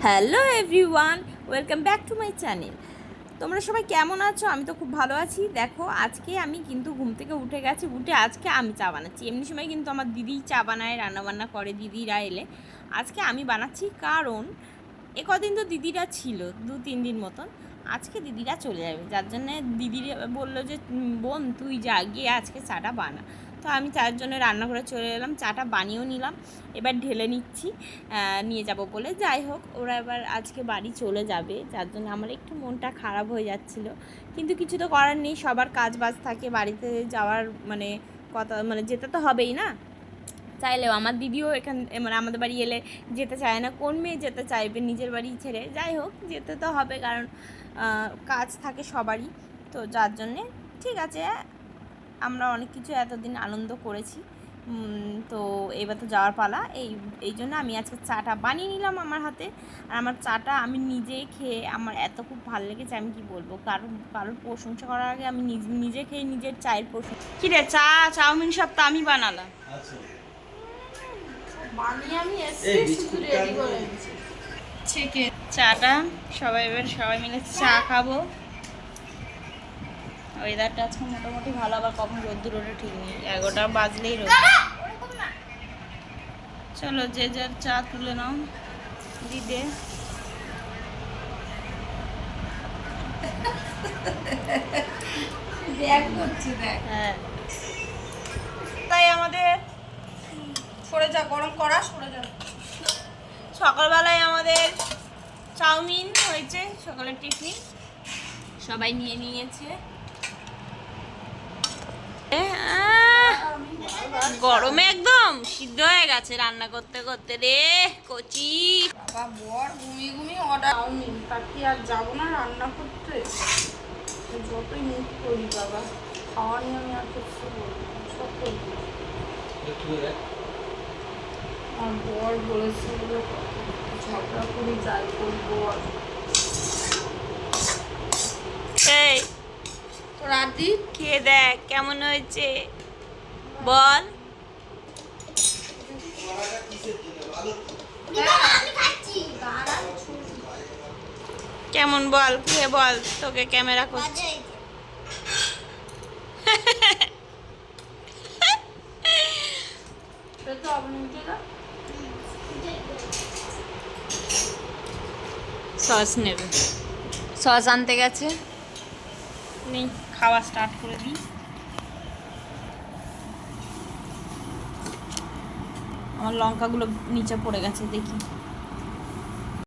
Hello everyone, welcome back to my channel. তোমরা সবাই কেমন আছো? আমি তো খুব ভালো আছি। দেখো, আজকে আমি কিন্তু ঘুম থেকে উঠে গেছি, উঠে আজকে আমি চা বানাচ্ছি। এমনি সময় কিন্তু আমার দিদিই চা বানায়, রান্নাবান্না করে দিদিরা এলে। আজকে আমি বানাচ্ছি, কারণ কদিন তো দিদিরা ছিল, 2-3 দিন মতন। আজকে দিদিরা চলে যাবে, যার জন্যে দিদিরা বললো যে বোন তুই যা গিয়ে আজকে চাটা বানা। তো আমি চায়ের জন্য রান্না করে চলে এলাম, চাটা বানিয়েও নিলাম, এবার ঢেলে নিচ্ছি নিয়ে যাব বলে। যাই হোক, ওরা এবার আজকে বাড়ি চলে যাবে, যার জন্য আমার একটু মনটা খারাপ হয়ে যাচ্ছিলো। কিন্তু কিছু তো করার নেই, সবার কাজ বাজ থাকে, বাড়িতে যাওয়ার মানে কথা, মানে যেতে তো হবেই না। চাইলেও আমার দিদিও মানে আমাদের বাড়ি এলে যেতে চায় না। কোন মেয়ে যেতে চাইবে নিজের বাড়ি ছেড়ে? যাই হোক, যেতে তো হবে, কারণ কাজ থাকে সবারই। তো যার জন্যে ঠিক আছে, আমরা অনেক কিছু এতদিন আনন্দ করেছি, তো এবার তো যাওয়ার পালা। এই জন্য আমি আজকে চাটা বানিয়ে নিলাম আমার হাতে। আর আমার চাটা আমি নিজে খেয়ে আমার এত খুব ভালো লেগেছে, আমি কি বলবো। কারোর প্রশংসা করার আগে আমি নিজে খেয়ে নিজের চায়ের প্রশংসা। কী রে, চাউমিন সব তো আমি বানালাম, বানিয়ে আমি শুধু রেডি করে দিচ্ছি। চাটা সবাই মিলে চা খাবো। ওয়েদারটা আজকে মোটামুটি ভালো, আবার কখন রোদ্দুর ওঠে ঠিক নেই, 11টা বাজলেই রোদ। চলো, যে যার চা তুলে নাও দিদে। হ্যাঁ, তাই আমাদের সরে যা, গরম করা, সরে যা। সকালবেলায় আমাদের চাউমিন হয়েছে, সকালের টিফিন সবাই নিয়ে নিয়েছে। গরমে একদম সিদ্ধ হয়ে গেছে রান্না করতে করতে রে কচি। বাবা বর ঘুমিয়ে অর্ডার চাউমিন, তার কি আর যাবো না রান্না করতে? যতই মুখ করি বাবা, খাওয়া নিয়ে আমি আর কিছু বলবো না, সব করবো। আর বর বলেছে ঝগড়া করি যাই করবো। এই তো রাধি খেয়ে দেখ কেমন হয়েছে, বল। কেমন বল, খেয়ে বল, তোকে ক্যামেরা করছি। সস নেবে, সস আনতে গেছে। নেই, খাওয়া স্টার্ট করে দিই। আমার লঙ্কাগুলো নিচে পড়ে গেছে, দেখি।